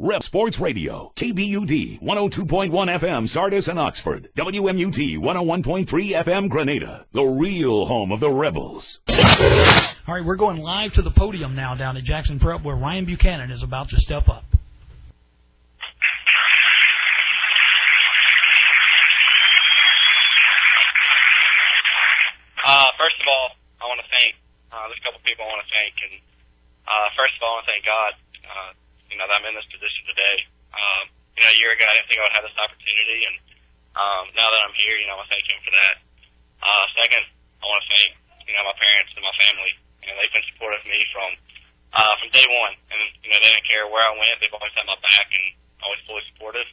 Rep Sports Radio, KBUD 102.1 FM Sardis and Oxford, WMUT 101.3 FM Grenada, the real home of the Rebels. All right, we're going live to the podium now down at Jackson Prep where Ryan Buchanan is about to step up. First of all, I want to thank, there's a couple people I want to thank, and first of all, I want to thank God, that I'm in this position today. A year ago, I didn't think I would have this opportunity, and now that I'm here, I want to thank Him for that. Second, I want to thank, my parents and my family, and they've been supportive of me from day one, and, they didn't care where I went, they've always had my back and always fully supportive.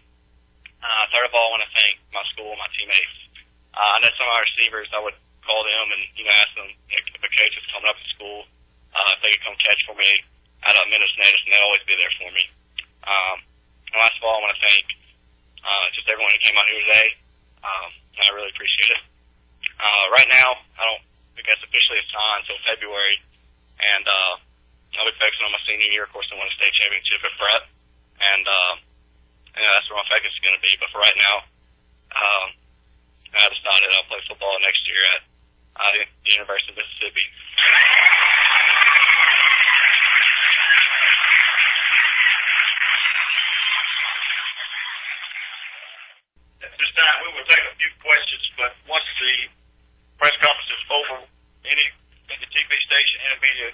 Third of all, I want to thank my school, my teammates. I know some of my receivers, I would call them and, ask them if a coach is coming up to school, if they could come catch for me at a minute's notice, and they'll always be there for me. And last of all, I want to thank just everyone who came out here today. I really appreciate it. Right now, I don't think that's officially assigned until February, and I'll be focusing on my senior year. Of course, I won a state championship at prep, and that's where my focus is going to be. But for right now, I decided I'll play football next year at the University of Mississippi. At this time, we will take a few questions, but once the press conference is over, any TV station, any media,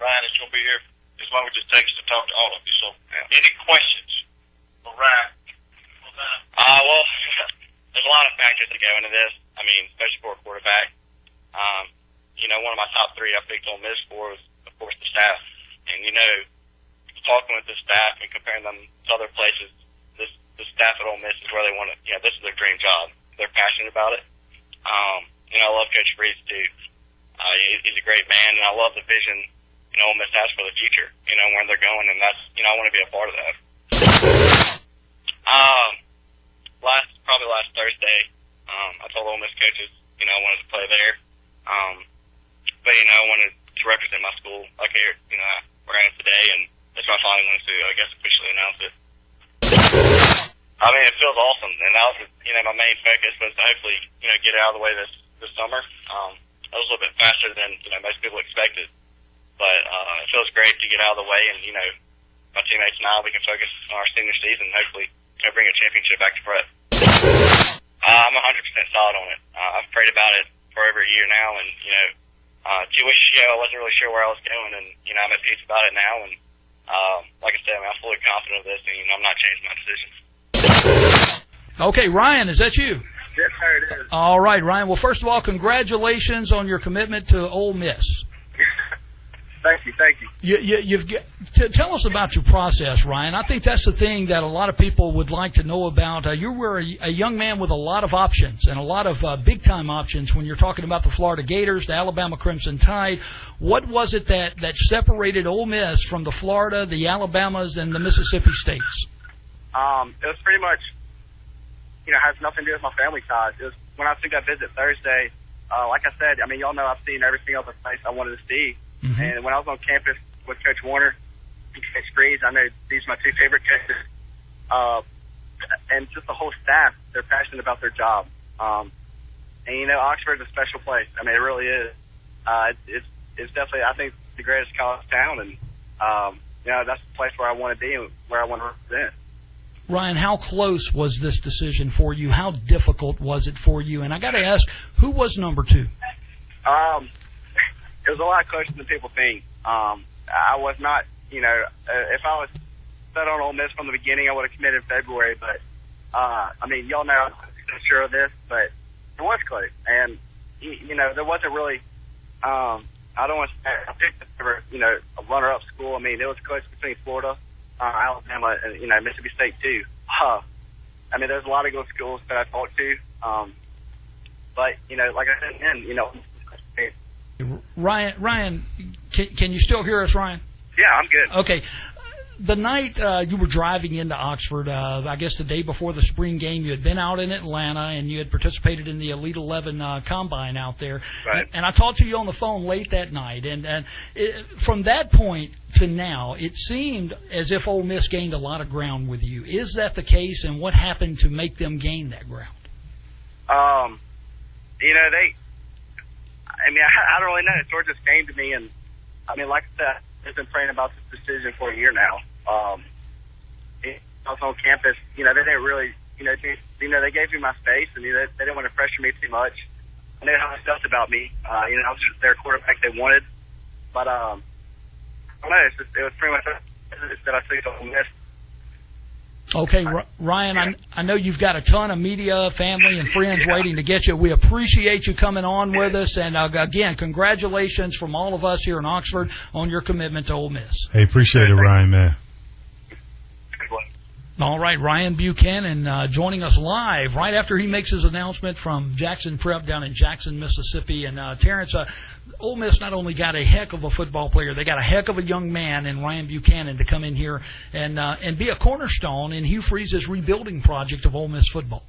Ryan is going to be here as long as it takes to talk to all of you. So, any questions for Ryan? Well, there's a lot of factors that go into this. I mean, especially for a quarterback. One of my top three I picked Ole Miss for was, of course, the staff. And, talking with the staff and comparing them to other places, the staff at Ole Miss is where they want to, this is their dream job. They're passionate about it. I love Coach Freeze, too. He's a great man, and I love the vision, Ole Miss has for the future, where they're going, and that's, I want to be a part of that. Probably last Thursday, I told Ole Miss coaches, I wanted to play there. But, I wanted to represent my school like here, where I am today, and that's why I finally wanted to, officially announce it. I mean, it feels awesome, and that was, my main focus was to hopefully, get out of the way this summer. That was a little bit faster than, most people expected. But, it feels great to get out of the way, and, my teammates and I, we can focus on our senior season and hopefully, bring a championship back to prep. I'm 100% solid on it. I've prayed about it for over a year now, and, 2 weeks ago, I wasn't really sure where I was going, and, I'm at peace about it now, and, like I said, I'm fully confident of this, and, I'm not changing my decision. Okay, Ryan, is that you? Yes, sir, it is. All right, Ryan. Well, first of all, congratulations on your commitment to Ole Miss. Thank you. Tell us about your process, Ryan. I think that's the thing that a lot of people would like to know about. You were a young man with a lot of options and a lot of big-time options when you're talking about the Florida Gators, the Alabama Crimson Tide. What was it that separated Ole Miss from the Florida, the Alabamas, and the Mississippi States? It was pretty much, has nothing to do with my family ties. It was when I took that visit Thursday, like I said, y'all know I've seen every single other place I wanted to see. Mm-hmm. And when I was on campus with Coach Warner and Coach Freeze, I know these are my two favorite coaches. And just the whole staff, they're passionate about their job. And, Oxford's a special place. It really is. It's definitely, I think, the greatest college town. And, that's the place where I want to be and where I want to represent. Ryan, how close was this decision for you? How difficult was it for you? And I got to ask, who was number two? It was a lot closer than people think. I was not, if I was set on Ole Miss from the beginning, I would have committed in February. But, y'all know I'm sure of this, but it was close. And, there wasn't really, I don't want to say, I picked a runner-up school. It was close between Florida, Alabama, and, Mississippi State, too. There's a lot of good schools that I talked to. But, like I said, Ryan, can you still hear us, Ryan? Yeah, I'm good. Okay. the night you were driving into Oxford, I guess the day before the spring game, you had been out in Atlanta and you had participated in the Elite 11 combine out there. Right. And I talked to you on the phone late that night. And from that point to now, it seemed as if Ole Miss gained a lot of ground with you. Is that the case, and what happened to make them gain that ground? You know, I don't really know. It sort of just came to me, and I mean, like I said, I've been praying about this decision for a year now. I was on campus. You know, they didn't really, they gave me my space, and they didn't want to pressure me too much. I knew how they felt about me. I was just their quarterback they wanted, but I don't know. It was pretty much that I took to Ole Miss. Okay, Ryan, I know you've got a ton of media, family, and friends waiting to get you. We appreciate you coming on with us, and again, congratulations from all of us here in Oxford on your commitment to Ole Miss. Hey, appreciate it, Ryan, man. All right, Ryan Buchanan joining us live right after he makes his announcement from Jackson Prep down in Jackson, Mississippi. And Terrence, Ole Miss not only got a heck of a football player, they got a heck of a young man in Ryan Buchanan to come in here and be a cornerstone in Hugh Freeze's rebuilding project of Ole Miss football.